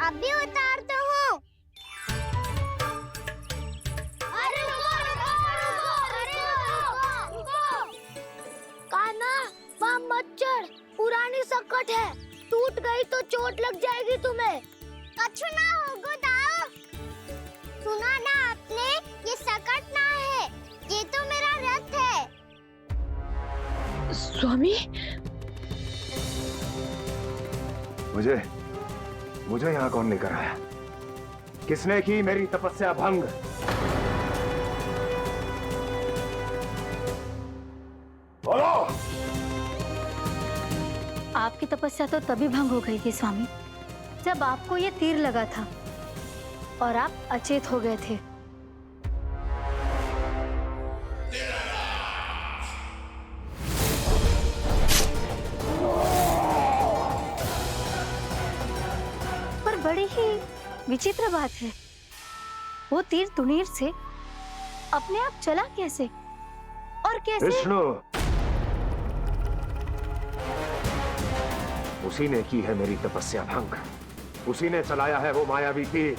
अभी उतारता हूँ। अरे रुको, कान्हा, वहाँ मत चढ़, पुरानी सकट है, टूट गई तो चोट लग जाएगी तुम्हें। कछु ना होगा दाऊ। सुना ना आपने, ये सकट ना है, ये तो मेरा रथ है। स्वामी, मुझे यहाँ कौन लेकर आया? किसने की मेरी तपस्या भंग? बोलो। आपकी तपस्या तो तभी भंग हो गई थी स्वामी, जब आपको ये तीर लगा था और आप अचेत हो गए थे। पर बड़ी ही विचित्र बात है, वो तीर तुनीर से अपने आप चला कैसे और कैसे? विष्णु, उसी ने की है मेरी तपस्या भंग, उसी ने चलाया है वो मायावी तीर।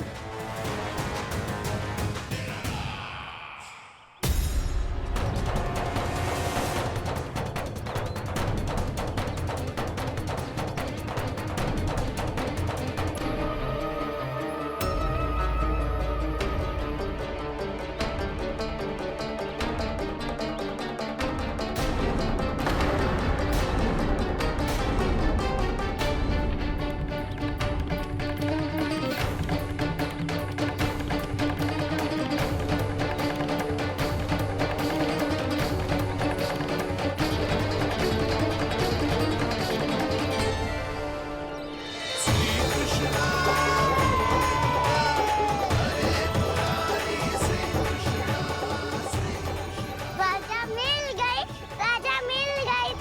राजा मिल गई।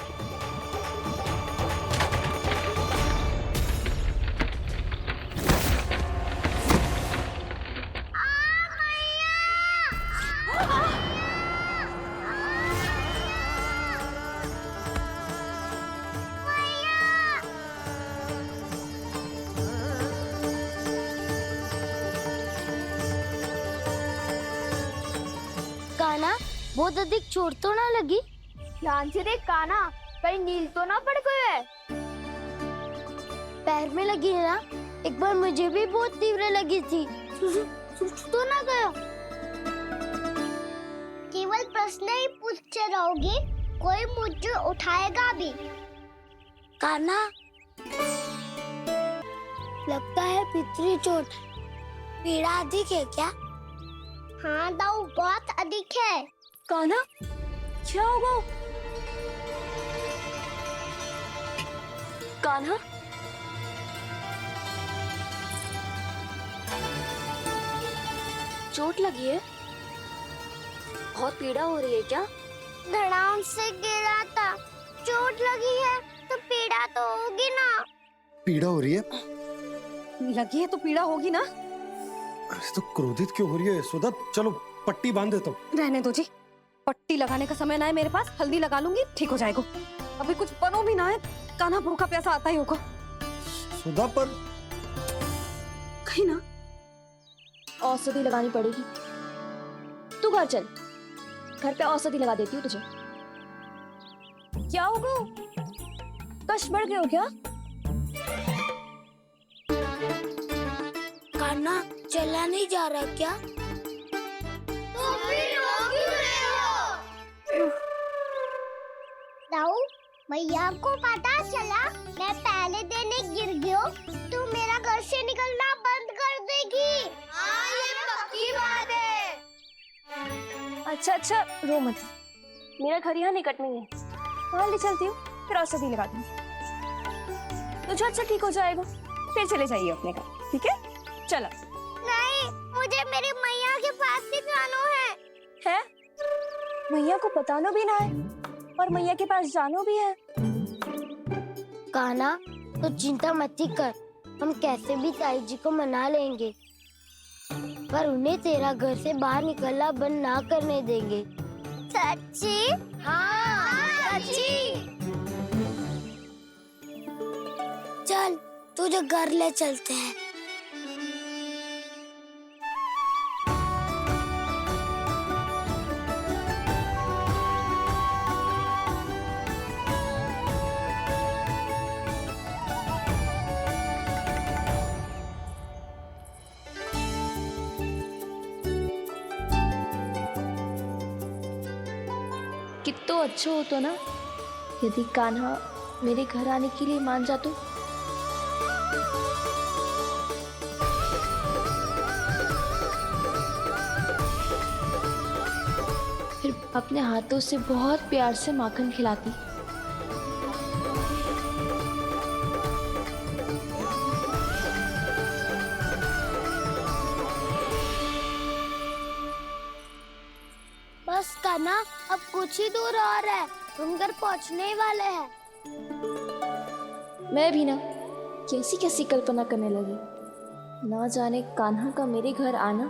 कान्हा, बहुत अधिक चोट तो ना लगी? ध्यान से देख कान्हा, कहीं नील तो ना पड़ गए? पैर में लगी है ना? एक बार मुझे भी बहुत तीव्र लगी थी। सूझ तो ना गया? केवल प्रश्न ही पूछते रहोगी, कोई मुझे उठाएगा भी? कान्हा, लगता है पितरी चोट। पीड़ा अधिक है क्या? हाँ दाऊ, बहुत अधिक है। कान्हा, क्या होगा? कान्हा, चोट लगी है? बहुत पीड़ा हो रही है क्या? धड़ाम से गिरा था, चोट लगी है तो पीड़ा तो होगी ना? पीड़ा हो रही है? लगी है तो पीड़ा होगी ना? तो क्रोधित क्यों हो रही है यशोदा? चलो पट्टी बांध देता हूँ। रहने दो जी, पट्टी लगाने का समय ना है मेरे पास, हल्दी लगा लूंगी, ठीक हो जाएगा। अभी कुछ बनो भी ना है, कान्हा भूखा प्यासा आता ही होगा। सुधा, पर कहीं ना औषधि लगानी पड़ेगी। तू घर चल, घर पे औषधि लगा देती हूँ तुझे। क्या होगा? कष्ट बढ़ गए हो क्या? कान्हा, चला नहीं जा रहा क्या? तो फिर रो क्यों रहे हो? दाऊ, भैया को पता चला मैं पहले दिन ही गिर गया तो मेरा घर से निकलना बंद कर देगी। हाँ, ये पक्की बात है। अच्छा, रो मत, मेरा घर यहाँ निकट में है, वहाँ ले चलती हूँ, फिर औषधि लगा दूँ। तुझे अच्छा ठीक हो जाएगा, फिर चले जाइए अपने घर, ठीक है? चलो। नहीं, मुझे मेरी मैया के पास ही जाना है। मैया को बताना भी ना है और मैया के पास जानो भी है। कान्हा, तो चिंता मत ही कर, हम कैसे भी ताई जी को मना लेंगे, पर उन्हें तेरा घर से बाहर निकलना बंद ना करने देंगे। सच्ची? हाँ, सच्ची। चल, तुझे घर ले चलते हैं। कितना अच्छा होता ना यदि कान्हा मेरे घर आने के लिए मान जा तो। फिर अपने हाथों से बहुत प्यार से माखन खिलाती। बस कान्हा, अब कुछ ही दूर और है, तुम घर पहुंचने ही वाले हैं। मैं भी ना कैसी कैसी कल्पना करने लगी। ना जाने कान्हा का मेरे घर आना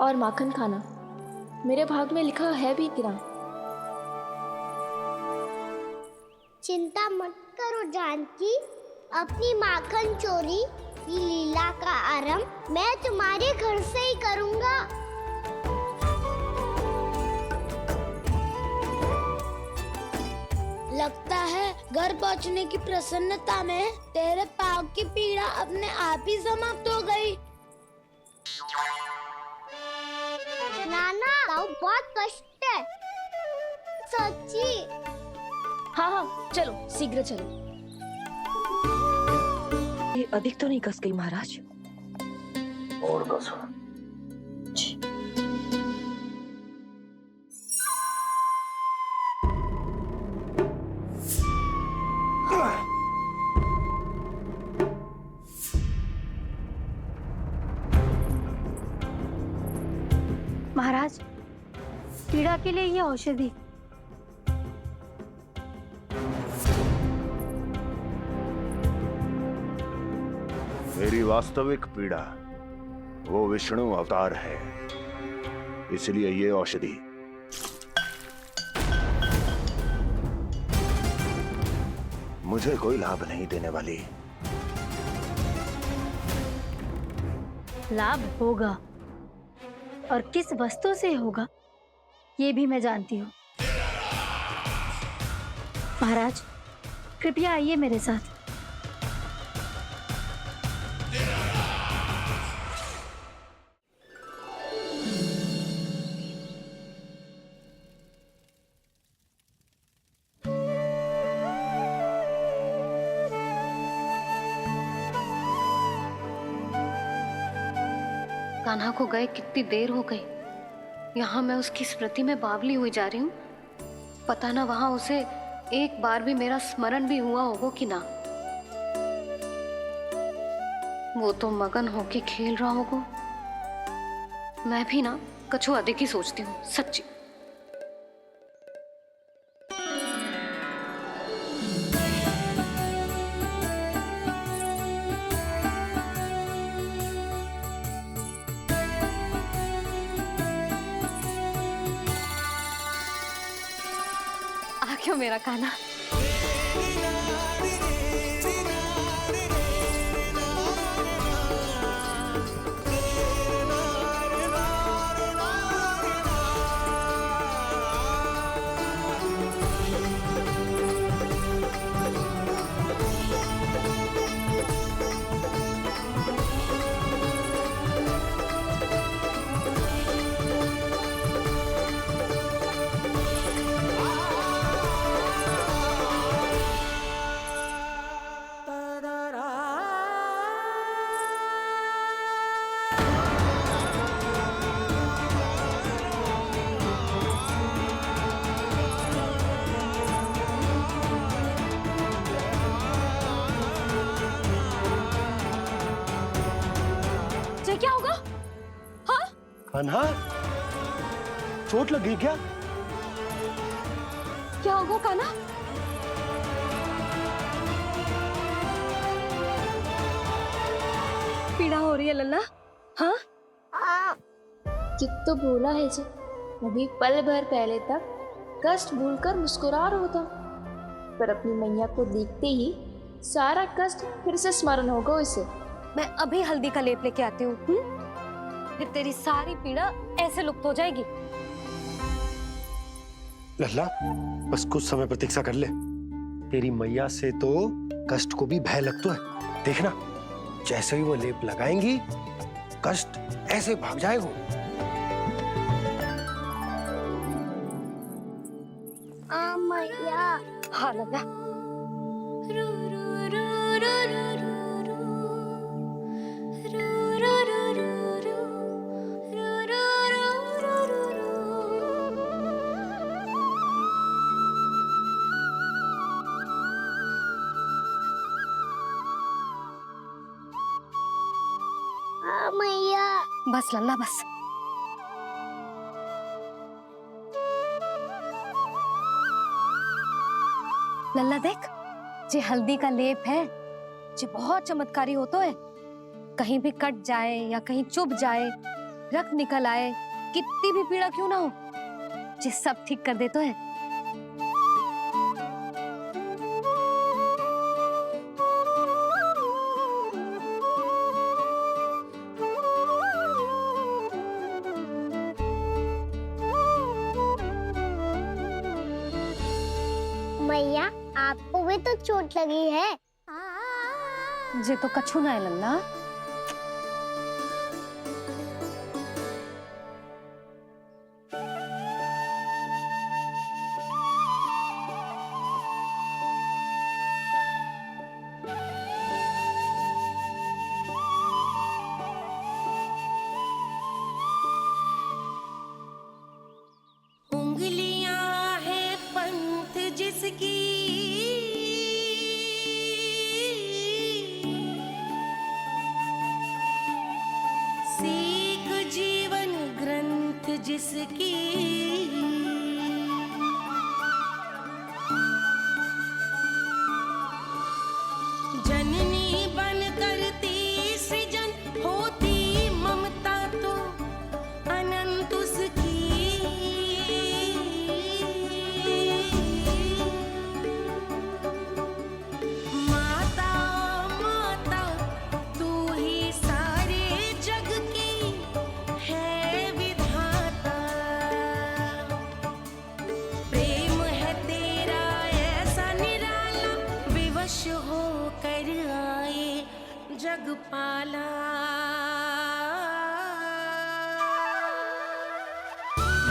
और माखन खाना मेरे भाग में लिखा है भी कि ना। चिंता मत करो जानकी, अपनी माखन चोरी की लीला का आरंभ मैं तुम्हारे घर से ही करूंगा। लगता है घर पहुंचने की प्रसन्नता में तेरे पाँव की पीड़ा अपने आप ही समाप्त हो गई। नाना, पाँव बहुत कष्ट है, सच्ची। हाँ हाँ चलो शीघ्र चलो। ये अधिक तो नहीं कस गई महाराज? और कसो। महाराज, पीड़ा के लिए ये औषधि। मेरी वास्तविक पीड़ा वो विष्णु अवतार है, इसलिए ये औषधि। मुझे कोई लाभ नहीं देने वाली। लाभ होगा, और किस वस्तु से होगा ये भी मैं जानती हूँ। महाराज, कृपया आइए मेरे साथ। कान्हा को गए कितनी देर हो गई। यहाँ मैं उसकी स्मृति में बावली हुई जा रही हूँ। पता ना वहां उसे एक बार भी मेरा स्मरण भी हुआ होगा कि ना। वो तो मगन होके खेल रहा होगा। मैं भी ना कछु अधिक ही सोचती हूँ, सच्ची। क्यों मेरा कान्हा? क्या होगा? हाँ? कान्हा, चोट लग गई क्या? क्या होगा कान्हा? पीड़ा हो रही है लल्ला? हाँ? कित तो बोला है जी, अभी पल भर पहले तक कष्ट भूलकर मुस्कुरा रहा था, पर अपनी मैया को देखते ही सारा कष्ट फिर से स्मरण होगा उसे। मैं अभी हल्दी का लेप लेके आती हूँ। फिर तेरी सारी पीड़ा ऐसे लुप्त हो जाएगी। लल्ला, बस कुछ समय प्रतीक्षा कर ले। तेरी मैया से तो कष्ट को भी भय लगता है। देखना, जैसे ही वो लेप लगाएंगी, कष्ट ऐसे भाग जाएगा। हाँ लल्ला। हाँ मैया। बस लल्ला बस। लल्ला देख, जे हल्दी का लेप है जे बहुत चमत्कारी होतो है। कहीं भी कट जाए या कहीं चुभ जाए, रक्त निकल आए, कितनी भी पीड़ा क्यों ना हो, जे सब ठीक कर देतो है। मैया आपको भी तो चोट लगी है। जे तो कछु ना है लल्ला। उंगलियां है पंथ जिसकी, सीख जीवन ग्रंथ जिसकी, जननी बन करती सृजन होती ममता तो अनंत उसकी। माता माता तू ही सारे जग की है विधाता, प्रेम है तेरा ऐसा निराला, विवश हो कर आए जग पाला।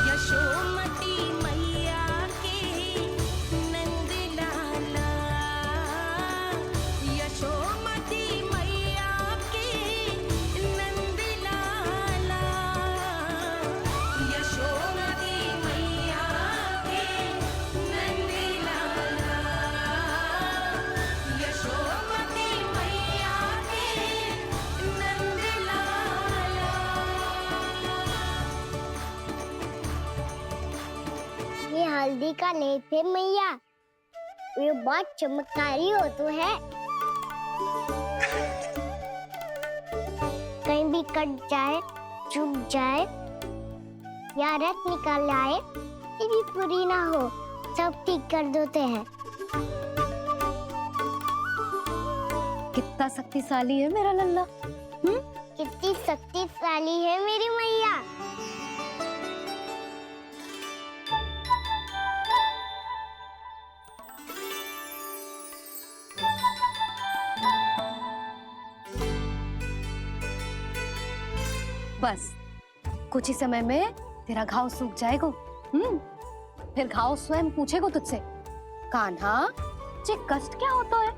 यशोमती मैया के नंद लाला, यशोमती मैया के नंद लाला, यशोमती मैया के नंद लाला, यशोमती मैया के नंद लाला। ये हल्दी का लेप है मैया, ये बहुत चमत्कारी हो तो है। कहीं भी कट जाए, चुभ जाए या रक्त निकल आए, ये भी पूरी ना हो, सब ठीक कर देते हैं। कितना शक्तिशाली है मेरा लल्ला। कितनी शक्तिशाली है मेरी मैया। बस कुछ ही समय में तेरा घाव सूख जाएगा। फिर घाव स्वयं पूछेगा तुझसे, कान्हा जे कष्ट क्या होता है?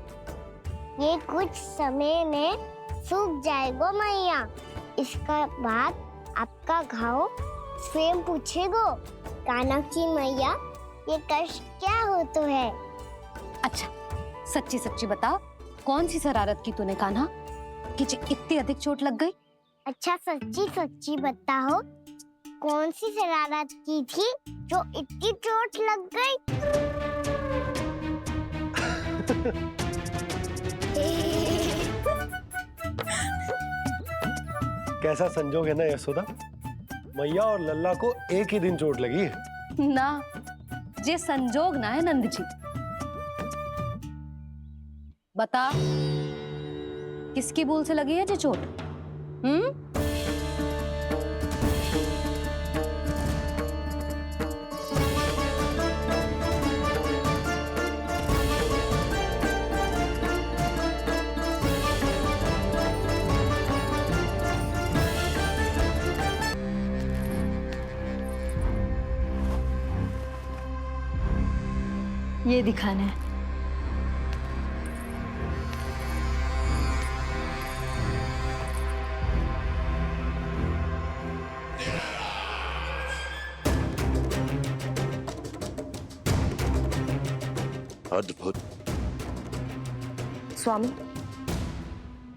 ये कुछ समय में सूख जाएगा मैया। इसका बाद आपका घाव स्वयं पूछेगो, कान्हा की मैया ये कष्ट क्या होता है। अच्छा सच्ची सच्ची बता, कौन सी शरारत की तूने कान्हा कि जे इतनी अधिक चोट लग गई? अच्छा सच्ची सच्ची बताओ, कौन सी शरारत की थी जो इतनी चोट लग गई? कैसा संजोग है ना यशोदा, मैया और लल्ला को एक ही दिन चोट लगी है। ना जे संजोग ना है नंद जी। बता किसकी भूल से लगी है जे चोट? ये दिखाना है। अद्भुत। स्वामी,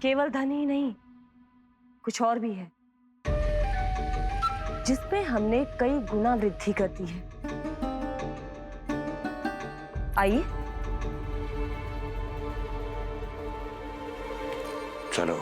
केवल धन ही नहीं, कुछ और भी है जिसमें हमने कई गुना वृद्धि कर दी है। आइए। चलो।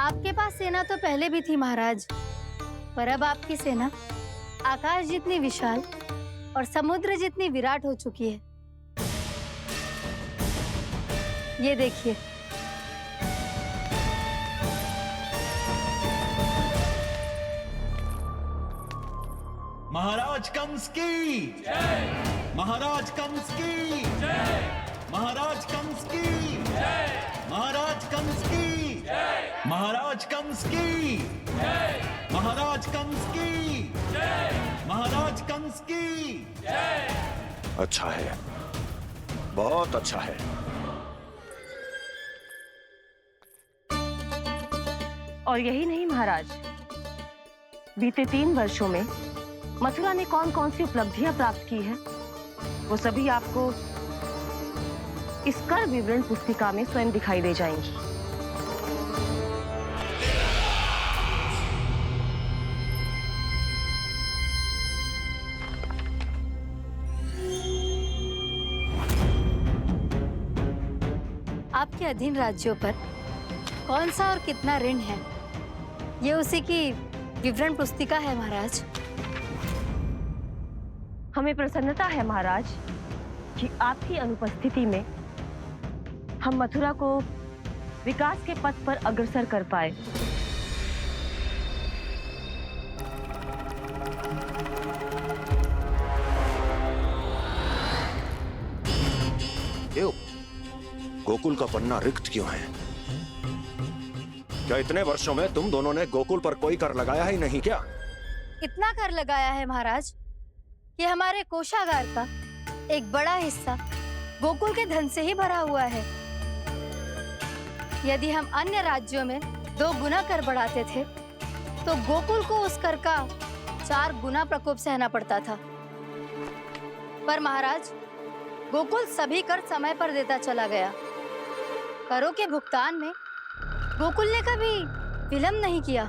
आपके पास सेना तो पहले भी थी महाराज, पर अब आपकी सेना आकाश जितनी विशाल और समुद्र जितनी विराट हो चुकी है। ये देखिए। महाराज कंस की जय। महाराज कंस की जय। महाराज कंस की जय। महाराज कंस की जय। महाराज कंस की जय। महाराज कंस की जय। महाराज कंस की जय। अच्छा है, बहुत अच्छा है। और यही नहीं महाराज, बीते 3 वर्षों में मथुरा ने कौन कौन सी उपलब्धियां प्राप्त की है, वो सभी आपको इस कर विवरण पुस्तिका में स्वयं दिखाई दे जाएंगी। आपके अधीन राज्यों पर कौन सा और कितना ऋण है, ये उसी की विवरण पुस्तिका है महाराज। हमें प्रसन्नता है महाराज कि आपकी अनुपस्थिति में हम मथुरा को विकास के पथ पर अग्रसर कर पाए। क्यों? गोकुल का पन्ना रिक्त क्यों है? क्या इतने वर्षों में तुम दोनों ने गोकुल पर कोई कर लगाया ही नहीं क्या? इतना कर लगाया है महाराज कि हमारे कोषागार का एक बड़ा हिस्सा गोकुल के धन से ही भरा हुआ है। यदि हम अन्य राज्यों में 2 गुना कर बढ़ाते थे, तो गोकुल को उस कर का 4 गुना प्रकोप सहना पड़ता था। पर महाराज, गोकुल सभी कर समय पर देता चला गया। करों के भुगतान में गोकुल ने कभी विलंब नहीं किया।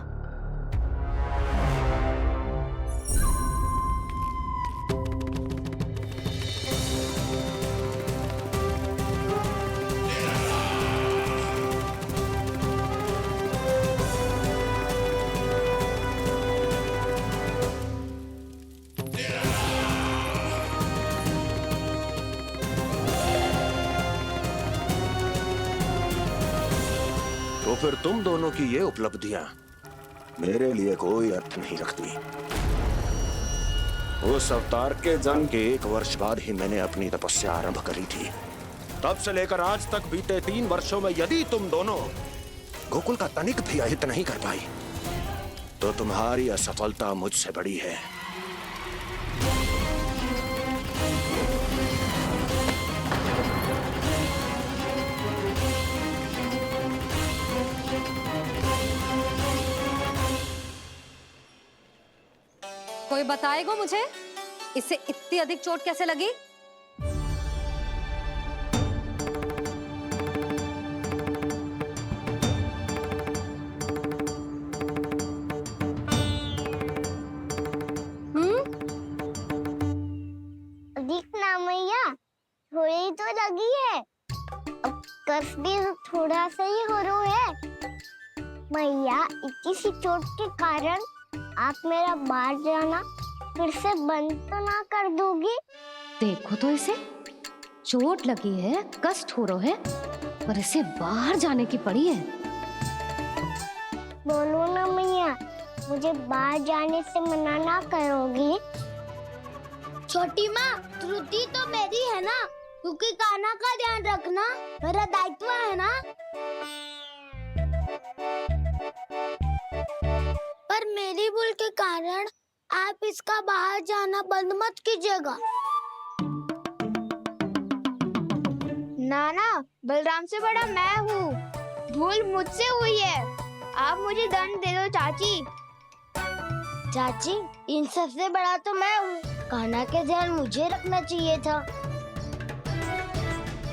तो फिर तुम दोनों की ये उपलब्धियां मेरे लिए कोई अर्थ नहीं रखती। उस अवतार के जन्म के 1 वर्ष बाद ही मैंने अपनी तपस्या आरंभ करी थी। तब से लेकर आज तक बीते 3 वर्षों में यदि तुम दोनों गोकुल का तनिक भी अहित नहीं कर पाई, तो तुम्हारी असफलता मुझसे बड़ी है। कोई बताएगा मुझे इसे इतनी अधिक चोट कैसे लगी? अधिक ना मैया, थोड़ी तो लगी है। अब कष्ट भी थोड़ा सा ही हो रहा है। मैया, इतनी सी चोट के कारण आप मेरा बाहर जाना फिर से बंद तो ना कर दोगी? देखो तो इसे, चोट लगी है, कष्ट हो रहा है, पर इसे बाहर जाने की पड़ी है। बोलो ना मैया, मुझे बाहर जाने से मना ना करोगी? छोटी माँ, त्रुटि तो मेरी है ना, क्योंकि कान्हा का ध्यान रखना मेरा दायित्व है ना। पर मेरी भूल के कारण आप इसका बाहर जाना बंद मत कीजिएगा। नाना, बलराम से बड़ा मैं हूँ, भूल मुझसे हुई है, आप मुझे दंड दे दो चाची। चाची, इन सबसे बड़ा तो मैं हूँ, कान्हा के ध्यान मुझे रखना चाहिए था।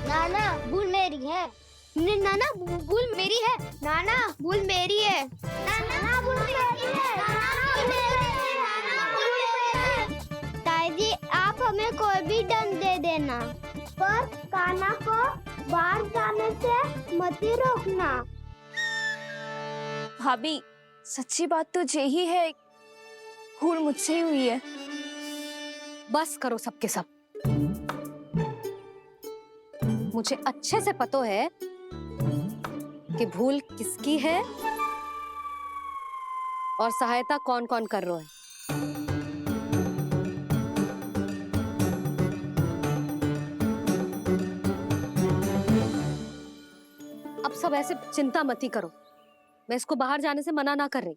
नाना, भूल मेरी है। नाना, भूल मेरी है। नाना, भूल मेरी है। नाना, भूल मेरी है। नाना, भूल मेरी है। नाना, भूल मेरी है। ताई जी, आप हमें कोई भी दंड दे देना, पर कान्हा को बाहर जाने से मत ही रोकना। भाभी, सच्ची बात तो यही है, भूल मुझसे ही हुई है। बस करो सबके सब। मुझे अच्छे से पता है कि भूल किसकी है और सहायता कौन कौन कर रहा है। अब सब ऐसे चिंता मत ही करो, मैं इसको बाहर जाने से मना ना कर रही।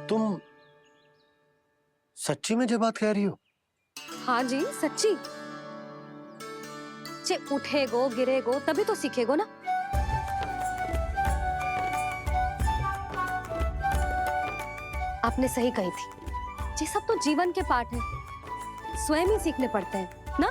तुम सच्ची में ये बात कह रही हो? हाँ जी, सच्ची। जे उठेगो गिरेगो तभी तो सीखेगो ना। आपने सही कही थी, ये सब तो जीवन के पाठ है, स्वयं ही सीखने पड़ते हैं ना।